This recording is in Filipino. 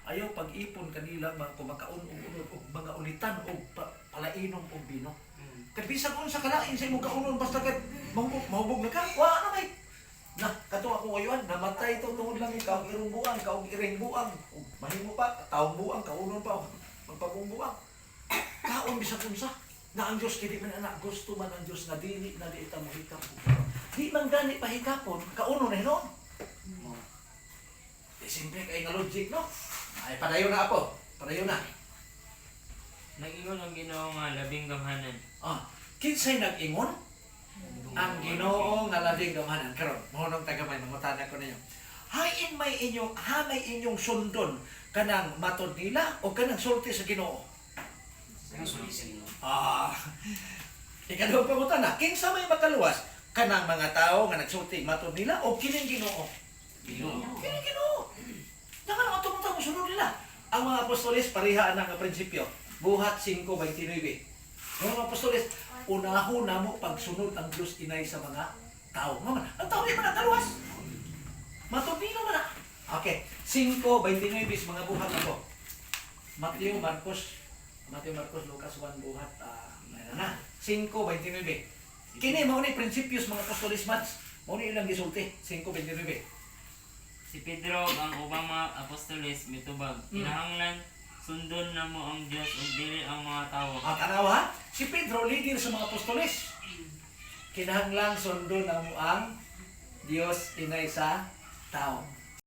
ayaw pag-ipon kanila mga kumakaon og mga ulitan og palainom og bino. Kay bisan kung sa kalain sa imong kaunon basta kat mahubog na ka, wa na may. Na kato ako ngayon, namatay to tungod lang ikaw irong buang, kaog iring buang. Mahimo pa taong buang, kaunon pa magpabong buang. Kaon bisan unsa na ang Dios kini man anak gusto man ang Dios na dili na di ita mohikap. Di man gani pahikapon, kaunon na hinon. Simple kay nga logic, no? Ay, padayon na ako. Padayon na. Nag-ingon ang Ginoo nga labing gamhanan. Kinsay nag-ingon? Ang Ginoo nga labing gamhanan. Karon, mahunong tagamay, mangutana ko ninyo. May inyong sundon kanang matod nila o kanang sulti sa Ginoo? Ikaduhang pangutana, kinsa may makaluwas kanang mga tao nga nagsulti matod nila o kining Ginoo? Kining Ginoo. Dakan ang tumutang sunod nila. Ang mga apostoles pareha na nga prinsipyo. Buhat 5:29. Ang mga apostoles, unahon namo pagsunod ang Dios inay sa mga tao. Nga man, ang tao di man nakaluwas. Matubino man na. Okay, 5:29 mga buhat ako. Mateo, Marcos, Lucas 1 buhat na. 5:29. Kini mao ni prinsipyos mga apostoles mads. Mao ni ilang gisulti. 5:29. Si Pedro ang ubang mga apostoles mitubag. Kinahanglan sundon namo ang Dios ug dili ang mga tawo. Tanaw ha? Si Pedro leader sa mga apostoles. Kinahanglan sundon namo ang Dios inay sa tao.